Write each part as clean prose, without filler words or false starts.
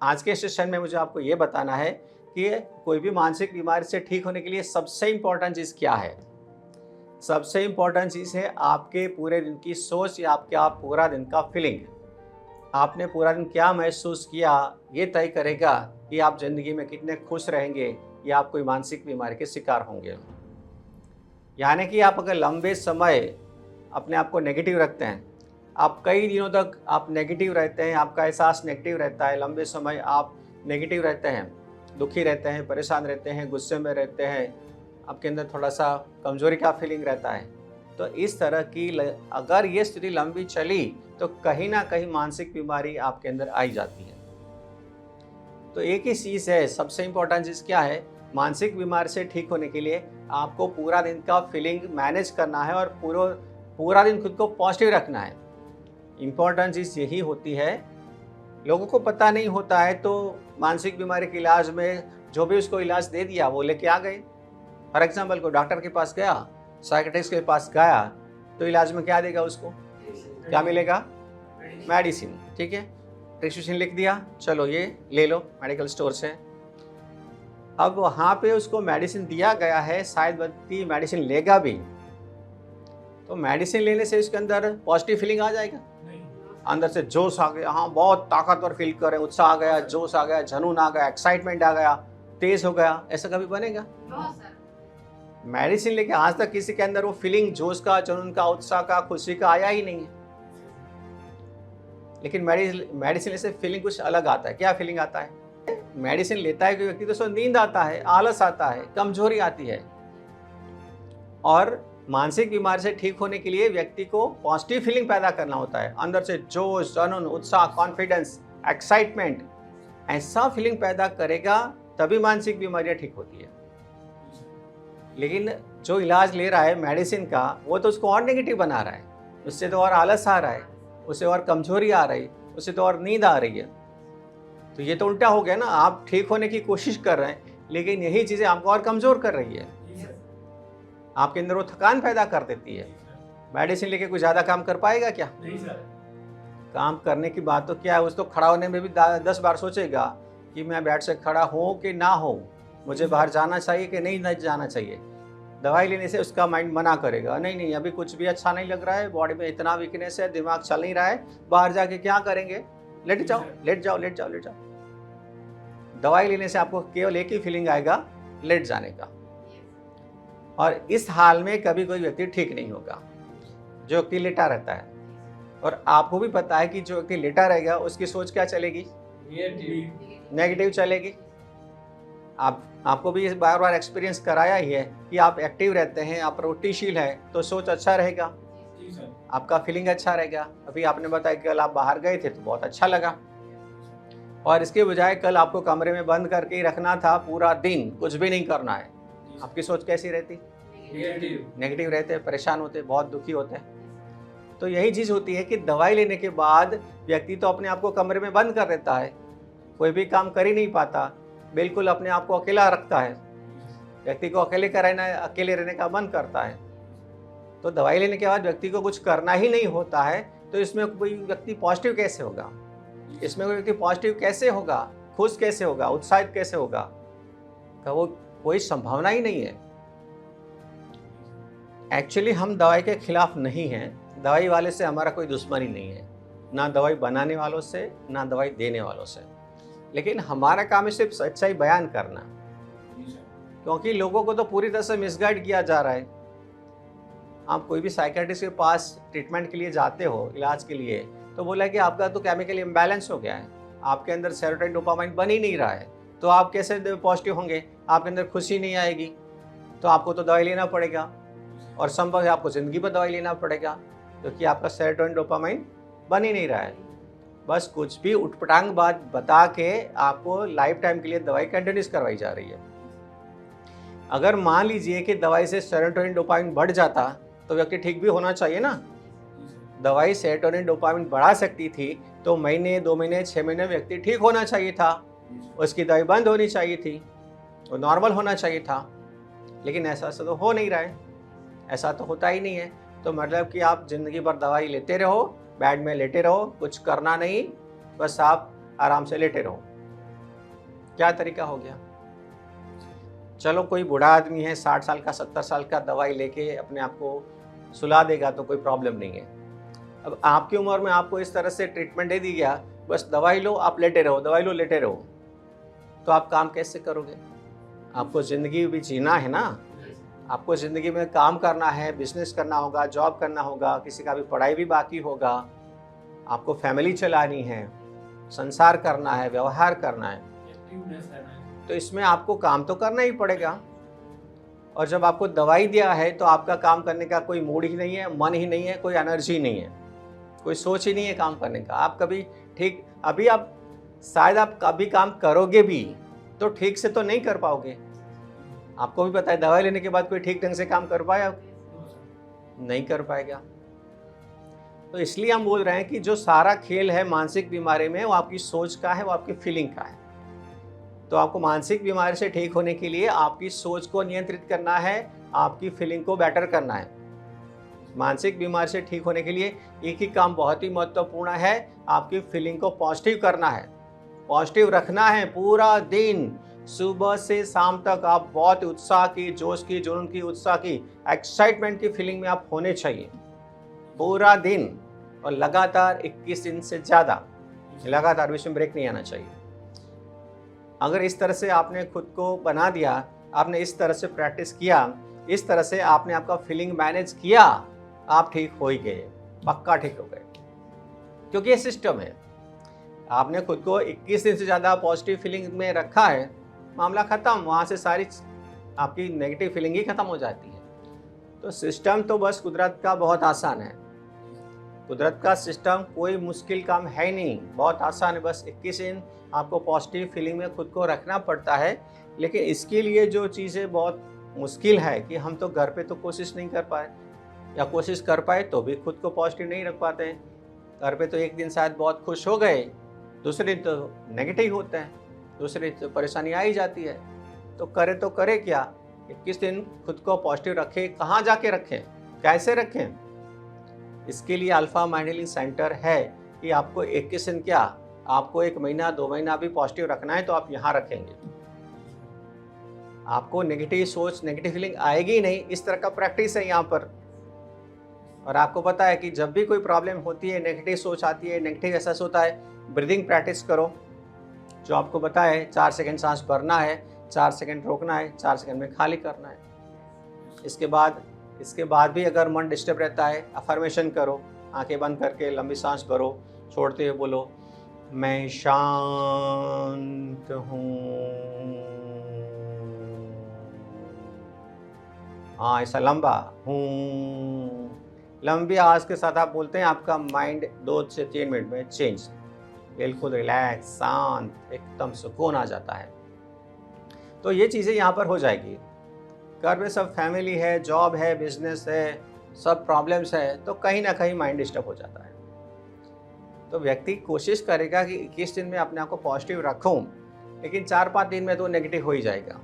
आज के सेशन में मुझे आपको ये बताना है कि कोई भी मानसिक बीमारी से ठीक होने के लिए सबसे इम्पोर्टेंट चीज़ क्या है। सबसे इम्पोर्टेंट चीज़ है आपके पूरे दिन की सोच या आपका पूरा दिन का फीलिंग। आपने पूरा दिन क्या महसूस किया, ये तय करेगा कि आप ज़िंदगी में कितने खुश रहेंगे या आप कोई मानसिक बीमारी के शिकार होंगे। यानी कि आप अगर लंबे समय अपने आप को नेगेटिव रखते हैं, आप कई दिनों तक आप नेगेटिव रहते हैं, आपका एहसास नेगेटिव रहता है, लंबे समय आप नेगेटिव रहते हैं, दुखी रहते हैं, परेशान रहते हैं, गुस्से में रहते हैं, आपके अंदर थोड़ा-सा कमज़ोरी का फीलिंग रहता है। तो इस तरह की अगर ये स्थिति लंबी चली तो कहीं न कहीं मानसिक बीमारी आपके अंदर आई जाती है। तो एक ही चीज़ है, सबसे इम्पोर्टेंट चीज़ क्या है, मानसिक बीमारी से ठीक होने के लिए आपको पूरा दिन का फीलिंग मैनेज करना है और पूरा दिन खुद को पॉजिटिव रखना है। इम्पोर्टेंट चीज़ यही होती है, लोगों को पता नहीं होता है तो मानसिक बीमारी के इलाज में जो भी उसको इलाज दे दिया वो लेके आ गए। फॉर एग्जाम्पल कोई डॉक्टर के पास गया, साइकियाट्रिस्ट के पास गया, तो इलाज में क्या देगा उसको, क्या मिलेगा, मेडिसिन। ठीक है, प्रिस्क्रिप्शन लिख दिया, चलो ये ले लो मेडिकल स्टोर से। अब वहाँ पे उसको मेडिसिन दिया गया है, शायद व्यक्ति मेडिसिन लेगा भी, तो मेडिसिन लेने से उसके अंदर पॉजिटिव फीलिंग आ जाएगा, अंदर से जोश आ गया, हाँ बहुत ताकतवर फील कर रहे हैं, उत्साह आ गया, जोश आ गया, जुनून आ गया, एक्साइटमेंट आ गया, तेज हो गया, ऐसा कभी बनेगा? मेडिसिन लेके आज तक किसी के अंदर वो फीलिंग जोश का, जुनून का, उत्साह का, खुशी का आया ही नहीं है। लेकिन मेडिसिन से फीलिंग कुछ अलग आता है। क्या फीलिंग आता है? मेडिसिन लेता है कोई व्यक्ति तो उसको नींद आता है, आलस आता है, कमजोरी आती है। और मानसिक बीमारी से ठीक होने के लिए व्यक्ति को पॉजिटिव फीलिंग पैदा करना होता है, अंदर से जोश, जुनून, उत्साह, कॉन्फिडेंस, एक्साइटमेंट, ऐसा फीलिंग पैदा करेगा तभी मानसिक बीमारियां ठीक होती है। लेकिन जो इलाज ले रहा है मेडिसिन का, वो तो उसको और नेगेटिव बना रहा है, उससे तो और आलस आ रहा है, उससे और कमजोरी आ रही है, उससे तो और नींद आ रही है। तो ये तो उल्टा हो गया ना, आप ठीक होने की कोशिश कर रहे हैं लेकिन यही चीज़ें आपको और कमज़ोर कर रही है, आपके अंदर वो थकान पैदा कर देती है। मेडिसिन लेके कोई ज़्यादा काम कर पाएगा क्या? नहीं सर। काम करने की बात तो क्या है, उस तो खड़ा होने में भी 10 बार सोचेगा कि मैं बेड से खड़ा हूँ कि ना हो, मुझे बाहर जाना चाहिए कि नहीं जाना चाहिए। दवाई लेने से उसका माइंड मना करेगा, नहीं अभी कुछ भी अच्छा नहीं लग रहा है, बॉडी में इतना वीकनेस है, दिमाग चल नहीं रहा है, बाहर जाके क्या करेंगे, लेट जाओ। दवाई लेने से आपको केवल एक ही फीलिंग आएगा, लेट जाने का। और इस हाल में कभी कोई व्यक्ति ठीक नहीं होगा, जो व्यक्ति लेटा रहता है। और आपको भी पता है कि जो व्यक्ति लेटा रहेगा उसकी सोच क्या चलेगी, नेगेटिव चलेगी। आपको भी बार बार एक्सपीरियंस कराया ही है कि आप एक्टिव रहते हैं, आप प्रवृत्तिशील है तो सोच अच्छा रहेगा, आपका फीलिंग अच्छा रहेगा। अभी आपने बताया कि कल आप बाहर गए थे तो बहुत अच्छा लगा, और इसके बजाय कल आपको कमरे में बंद करके ही रखना था, पूरा दिन कुछ भी नहीं करना है, आपकी सोच कैसी रहती, नेगेटिव रहते, परेशान होते, बहुत दुखी होते हैं। तो यही चीज़ होती है कि दवाई लेने के बाद व्यक्ति तो अपने आप को कमरे में बंद कर देता है, कोई भी काम कर ही नहीं पाता, बिल्कुल अपने आप को अकेला रखता है, व्यक्ति को अकेले रहने का मन करता है। तो दवाई लेने के बाद व्यक्ति को कुछ करना ही नहीं होता है, तो इसमें कोई व्यक्ति पॉजिटिव कैसे होगा, इसमें कोई व्यक्ति पॉजिटिव कैसे होगा, खुश कैसे होगा, उत्साहित कैसे होगा? तो वो कोई संभावना ही नहीं है। एक्चुअली हम दवाई के खिलाफ नहीं हैं, दवाई वाले से हमारा कोई दुश्मनी नहीं है, ना दवाई बनाने वालों से, ना दवाई देने वालों से। लेकिन हमारा काम है सिर्फ सच्चाई बयान करना, क्योंकि लोगों को तो पूरी तरह से मिसगाइड किया जा रहा है। आप कोई भी साइकियाट्रिस्ट के पास ट्रीटमेंट के लिए जाते हो, इलाज के लिए, तो बोला कि आपका तो केमिकल इम्बैलेंस हो गया है, आपके अंदर सेरोटोनिन डोपामाइन बन ही नहीं रहा है, तो आप कैसे पॉजिटिव होंगे, आपके अंदर खुशी नहीं आएगी, तो आपको तो दवाई लेना पड़ेगा, और संभव है आपको ज़िंदगी भर दवाई लेना पड़ेगा, क्योंकि आपका सेरोटोनिन डोपामाइन बन ही नहीं रहा है। बस कुछ भी उटपटांग बात बता के आपको लाइफ टाइम के लिए दवाई कंटिन्यूस करवाई जा रही है। अगर मान लीजिए कि दवाई से सेरोटोनिन डोपामाइन बढ़ जाता तो व्यक्ति ठीक भी होना चाहिए ना। दवाई सेरोटोनिन डोपामाइन बढ़ा सकती थी तो महीने, 2 महीने, 6 महीने व्यक्ति ठीक होना चाहिए था, उसकी दवाई बंद होनी चाहिए थी, वो नॉर्मल होना चाहिए था। लेकिन ऐसा तो हो नहीं रहा है, ऐसा तो होता ही नहीं है। तो मतलब कि आप ज़िंदगी भर दवाई लेते रहो, बेड में लेटे रहो, कुछ करना नहीं, बस आप आराम से लेटे रहो। क्या तरीका हो गया? चलो कोई बूढ़ा आदमी है 60 साल का 70 साल का, दवाई लेके अपने आप को सुला देगा तो कोई प्रॉब्लम नहीं है। अब आपकी उम्र में आपको इस तरह से ट्रीटमेंट दे दी गया, बस दवाई लो, आप लेटे रहो, दवाई लो, लेटे रहो, तो आप काम कैसे करोगे? आपको ज़िंदगी भी जीना है ना, आपको ज़िंदगी में काम करना है, बिजनेस करना होगा, जॉब करना होगा, किसी का भी पढ़ाई भी बाकी होगा, आपको फैमिली चलानी है, संसार करना है, व्यवहार करना है, तो इसमें आपको काम तो करना ही पड़ेगा। और जब आपको दवाई दिया है तो आपका काम करने का कोई मूड ही नहीं है, मन ही नहीं है, कोई एनर्जी नहीं है, कोई सोच ही नहीं है काम करने का। आप कभी ठीक अभी आप शायद आप कभी काम करोगे भी तो ठीक से तो नहीं कर पाओगे। आपको भी पता है दवाई लेने के बाद कोई ठीक ढंग से काम कर पाया? नहीं कर पाएगा। तो इसलिए हम बोल रहे हैं कि जो सारा खेल है मानसिक बीमारी में वो आपकी सोच का है, वो आपकी फीलिंग का है। तो आपको मानसिक बीमारी से ठीक होने के लिए आपकी सोच को नियंत्रित करना है, आपकी फीलिंग को बेटर करना है। मानसिक बीमारी से ठीक होने के लिए एक ही काम बहुत ही महत्वपूर्ण है, आपकी फीलिंग को पॉजिटिव करना है, पॉजिटिव रखना है। पूरा दिन सुबह से शाम तक आप बहुत उत्साह की, जोश की, जुनून की, उत्साह की, एक्साइटमेंट की फीलिंग में आप होने चाहिए पूरा दिन, और लगातार 21 दिन से ज़्यादा, लगातार, बीच में ब्रेक नहीं आना चाहिए। अगर इस तरह से आपने खुद को बना दिया, आपने इस तरह से प्रैक्टिस किया, इस तरह से आपने आपका फीलिंग मैनेज किया, आप ठीक हो ही गए, पक्का ठीक हो गए, क्योंकि ये सिस्टम है। आपने खुद को 21 दिन से ज़्यादा पॉजिटिव फीलिंग में रखा है, मामला ख़त्म, वहाँ से सारी आपकी नेगेटिव फीलिंग ही ख़त्म हो जाती है। तो सिस्टम तो बस कुदरत का बहुत आसान है, कुदरत का सिस्टम कोई मुश्किल काम है ही नहीं, बहुत आसान है। बस 21 दिन आपको पॉजिटिव फीलिंग में खुद को रखना पड़ता है। लेकिन इसके लिए जो चीज़ें बहुत मुश्किल है कि हम तो घर पे तो कोशिश नहीं कर पाए, या कोशिश कर पाए तो भी खुद को पॉजिटिव नहीं रख पाते हैं। घर पे तो एक दिन शायद बहुत खुश हो गए, दूसरे दिन तो नेगेटिव होते हैं, दूसरे दिन तो परेशानी आ ही जाती है। तो करे क्या? 21 दिन खुद को पॉजिटिव रखें। कहाँ जाके रखें, कैसे रखें? इसके लिए अल्फा माइंड हीलिंग सेंटर है कि आपको 21 दिन क्या, आपको 1 महीना 2 महीना भी पॉजिटिव रखना है तो आप यहाँ रखेंगे। आपको नेगेटिव सोच, नेगेटिव फीलिंग आएगी ही नहीं। इस तरह का प्रैक्टिस है यहाँ पर। और आपको पता है कि जब भी कोई प्रॉब्लम होती है, नेगेटिव सोच आती है, नेगेटिव एहसास होता है, ब्रीदिंग प्रैक्टिस करो। जो आपको बताया है, 4 सेकंड सांस भरना है, 4 सेकंड रोकना है, 4 सेकंड में खाली करना है। इसके बाद भी अगर मन डिस्टर्ब रहता है, अफर्मेशन करो, आंखें बंद करके लंबी सांस भरो, छोड़ते हुए बोलो, मैं शांत हूँ। हाँ, ऐसा लंबा हूँ, लंबी आवाज़ के साथ आप बोलते हैं, आपका माइंड 2 से 3 मिनट में चेंज, बिल्कुल रिलैक्स, शांत, एकदम सुकून आ जाता है। तो ये चीज़ें यहाँ पर हो जाएगी। घर में सब फैमिली है, जॉब है, बिजनेस है, सब प्रॉब्लम्स है, तो कहीं ना कहीं माइंड डिस्टर्ब हो जाता है। तो व्यक्ति कोशिश करेगा कि 21 दिन में अपने आप को पॉजिटिव रखूं, लेकिन 4-5 दिन में तो नेगेटिव हो ही जाएगा।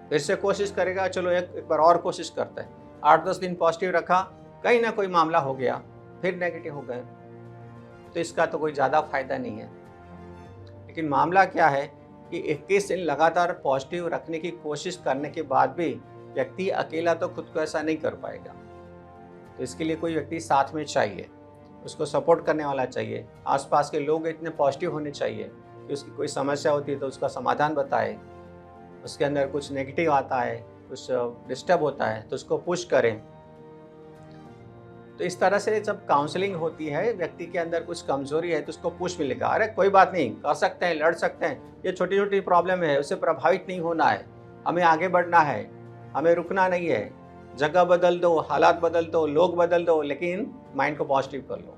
फिर से कोशिश करेगा, चलो एक बार और कोशिश करते हैं, 8-10 दिन पॉजिटिव रखा, कहीं ना कोई मामला हो गया, फिर नेगेटिव हो गए, तो इसका तो कोई ज़्यादा फायदा नहीं है। लेकिन मामला क्या है कि 21 दिन लगातार पॉजिटिव रखने की कोशिश करने के बाद भी व्यक्ति अकेला तो खुद को ऐसा नहीं कर पाएगा। तो इसके लिए कोई व्यक्ति साथ में चाहिए, उसको सपोर्ट करने वाला चाहिए। आसपास के लोग इतने पॉजिटिव होने चाहिए कि उसकी कोई समस्या होती है तो उसका समाधान बताए, उसके अंदर कुछ नेगेटिव आता है, कुछ डिस्टर्ब होता है तो उसको पुश करें। तो इस तरह से जब काउंसलिंग होती है, व्यक्ति के अंदर कुछ कमजोरी है तो उसको पुश मिलेगा, अरे कोई बात नहीं, कर सकते हैं, लड़ सकते हैं, ये छोटी छोटी प्रॉब्लम है, उससे प्रभावित नहीं होना है, हमें आगे बढ़ना है, हमें रुकना नहीं है। जगह बदल दो, हालात बदल दो, लोग बदल दो, लेकिन माइंड को पॉजिटिव कर लो।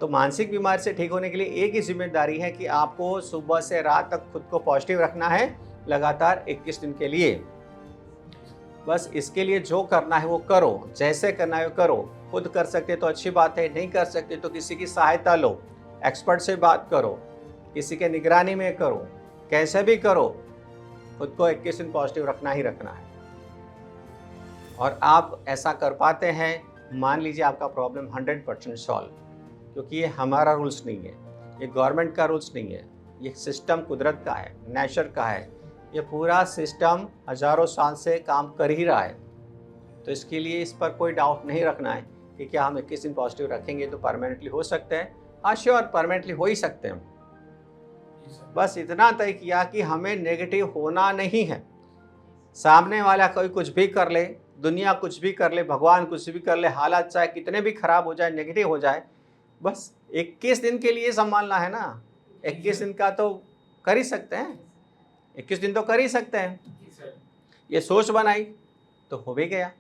तो मानसिक बीमारी से ठीक होने के लिए एक ही जिम्मेदारी है कि आपको सुबह से रात तक खुद को पॉजिटिव रखना है, लगातार 21 दिन के लिए। बस इसके लिए जो करना है वो करो, जैसे करना है वो करो। खुद कर सकते तो अच्छी बात है, नहीं कर सकते तो किसी की सहायता लो, एक्सपर्ट से बात करो, किसी के निगरानी में करो, कैसे भी करो, खुद को 21 दिन पॉजिटिव रखना ही रखना है। और आप ऐसा कर पाते हैं, मान लीजिए आपका प्रॉब्लम 100% सॉल्व, क्योंकि ये हमारा रूल्स नहीं है, ये गवर्नमेंट का रूल्स नहीं है, ये सिस्टम कुदरत का है, नेचर का है। ये पूरा सिस्टम हज़ारों साल से काम कर ही रहा है। तो इसके लिए इस पर कोई डाउट नहीं रखना है कि क्या हम 21 दिन पॉजिटिव रखेंगे तो परमानेंटली हो सकते हैं। हाँ श्योर, परमानेंटली हो ही सकते हैं। बस इतना तय किया कि हमें नेगेटिव होना नहीं है। सामने वाला कोई कुछ भी कर ले, दुनिया कुछ भी कर ले, भगवान कुछ भी कर ले, हालात चाहे कितने भी खराब हो जाए, नेगेटिव हो जाए, बस 21 दिन के लिए संभालना है ना। 21 दिन का तो कर ही सकते हैं, 21 दिन तो कर ही सकते हैं। ये सोच बनाई तो हो भी गया।